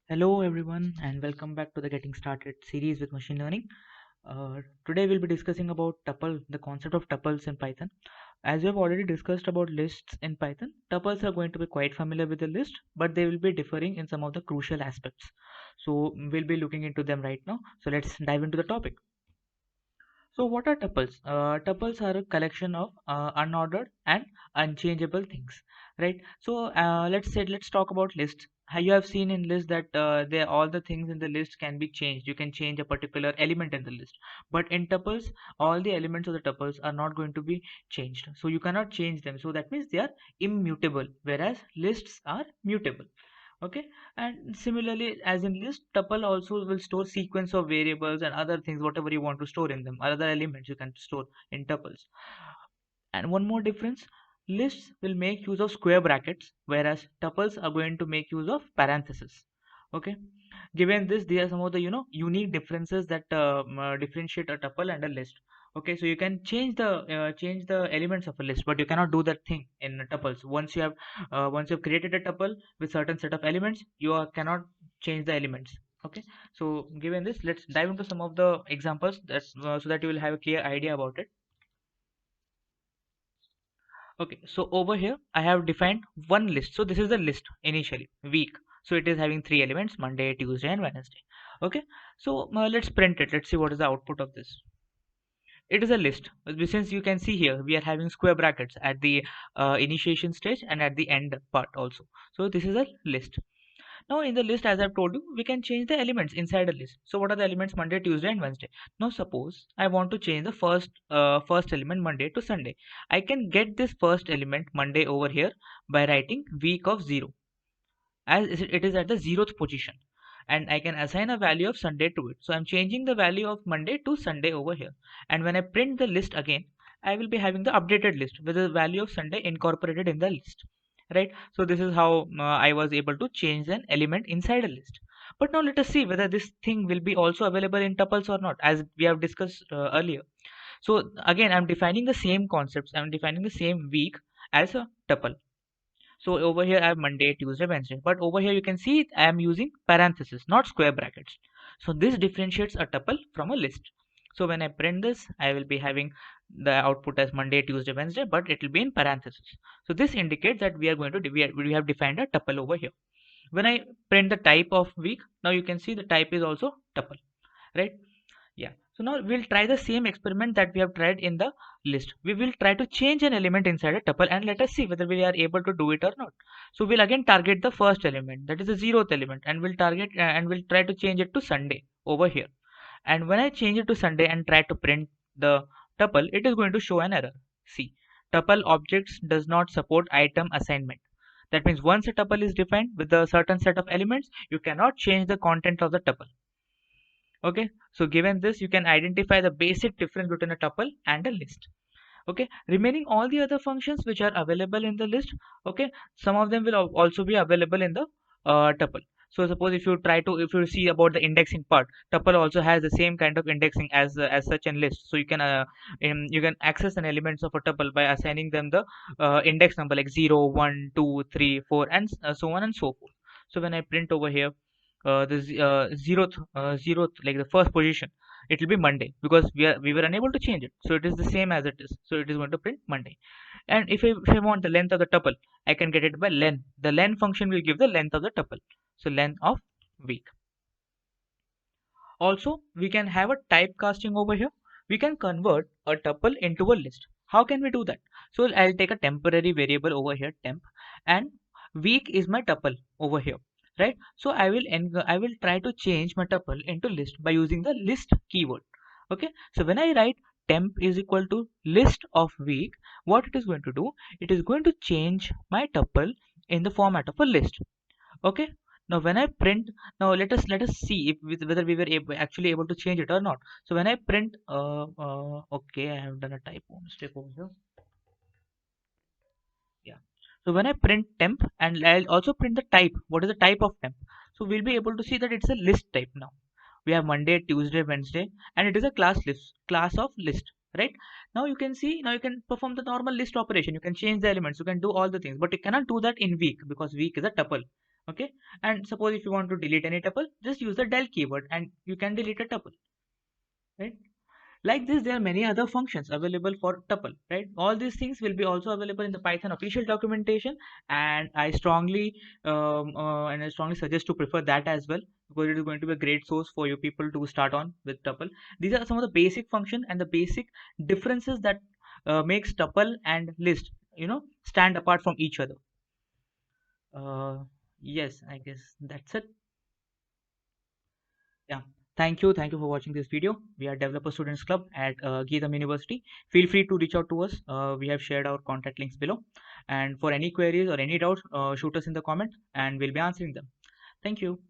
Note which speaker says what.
Speaker 1: Hello everyone and welcome back to the Getting Started series with machine learning. Today we'll be discussing about tuple, the concept of tuples in Python. As we have already discussed about lists in Python, tuples are going to be quite familiar with the list, but they will be differing in some of the crucial aspects. So we'll be looking into them right now. So let's dive into the topic. So what are tuples? Tuples are a collection of unordered and unchangeable things, right? So let's talk about lists. How you have seen in list that all the things in the list can be changed. You can change a particular element in the list, but in tuples, all the elements of the tuples are not going to be changed. So you cannot change them. So that means they are immutable, whereas lists are mutable. Okay, and similarly as in list, tuple also will store sequence of variables and other things, whatever you want to store in them, other elements you can store in tuples. And one more difference, lists will make use of square brackets, whereas tuples are going to make use of parentheses. Okay, given this, there are some of the unique differences that differentiate a tuple and a list. Okay, so you can change the elements of a list, but you cannot do that thing in tuples. Once you've created a tuple with certain set of elements, cannot change the elements. Okay, so given this, let's dive into some of the examples that so that you will have a clear idea about it. Okay, so over here I have defined one list. So this is the list initially, week. So it is having three elements, Monday, Tuesday, and Wednesday. Okay, so let's print it. Let's see what is the output of this. It is a list. Since you can see here, we are having square brackets at the initiation stage and at the end part also. So this is a list. Now in the list, as I've told you, we can change the elements inside a list. So what are the elements? Monday, Tuesday, and Wednesday. Now suppose I want to change the first element Monday to Sunday. I can get this first element Monday over here by writing week of 0, as it is at the 0th position, and I can assign a value of Sunday to it. So I'm changing the value of Monday to Sunday over here, and when I print the list again, I will be having the updated list with the value of Sunday incorporated in the list, right? So this is how I was able to change an element inside a list. But now let us see whether this thing will be also available in tuples or not, as we have discussed earlier. So again, I'm defining the same concepts. I'm defining the same week as a tuple. So over here I have Monday, Tuesday, Wednesday. But over here you can see I am using parentheses, not square brackets. So this differentiates a tuple from a list. So when I print this, I will be having the output as Monday, Tuesday, Wednesday, but it will be in parentheses. So this indicates that we are going to we have defined a tuple over here. When I print the type of week, now you can see the type is also tuple, right? Yeah. So now we'll try the same experiment that we have tried in the list. We will try to change an element inside a tuple and let us see whether we are able to do it or not. So we'll again target the first element, that is the 0th element, and we'll try to change it to Sunday over here. And when I change it to Sunday and try to print the tuple, it is going to show an error. See, tuple objects does not support item assignment. That means once a tuple is defined with a certain set of elements, you cannot change the content of the tuple. Okay, so given this, you can identify the basic difference between a tuple and a list. Okay, remaining all the other functions which are available in the list, okay, some of them will also be available in the tuple. So suppose if you see about the indexing part, tuple also has the same kind of indexing as such in list. So you can access an elements of a tuple by assigning them the index number like 0, 1, 2, 3, 4, and so on and so forth. So when I print over here zeroth, like the first position, it will be Monday, because we were unable to change it, so it is the same as it is, so it is going to print Monday. And if I want the length of the tuple, I can get it by len. The len function will give the length of the tuple, so len of week. Also, we can have a typecasting over here. We can convert a tuple into a list. How can we do that? So I'll take a temporary variable over here, temp, and week is my tuple over here, right? So I will try to change my tuple into list by using the list keyword. Okay, so when I write temp is equal to list of week, what it is going to do, it is going to change my tuple in the format of a list. Okay, now when I print, now let us see if whether we were actually able to change it or not. So when I print okay, I have done a typo mistake over here. Yeah, so when I print temp, and I'll also print the type, what is the type of temp, so we'll be able to see that it's a list type. Now we have Monday, Tuesday, Wednesday, and it is a class of list, right? Now you can see, now you can perform the normal list operation, you can change the elements, you can do all the things, but you cannot do that in week because week is a tuple. Okay, and suppose if you want to delete any tuple, just use the del keyword and you can delete a tuple, right? Like this, there are many other functions available for tuple, right? All these things will be also available in the Python official documentation, and I strongly suggest to prefer that as well, because it is going to be a great source for you people to start on with tuple. These are some of the basic function and the basic differences that makes tuple and list, stand apart from each other. Yes, I guess that's it. Yeah. Thank you for watching this video. We are Developer Students Club at Geetham University. Feel free to reach out to us. We have shared our contact links below. And for any queries or any doubts, shoot us in the comment and we'll be answering them. Thank you.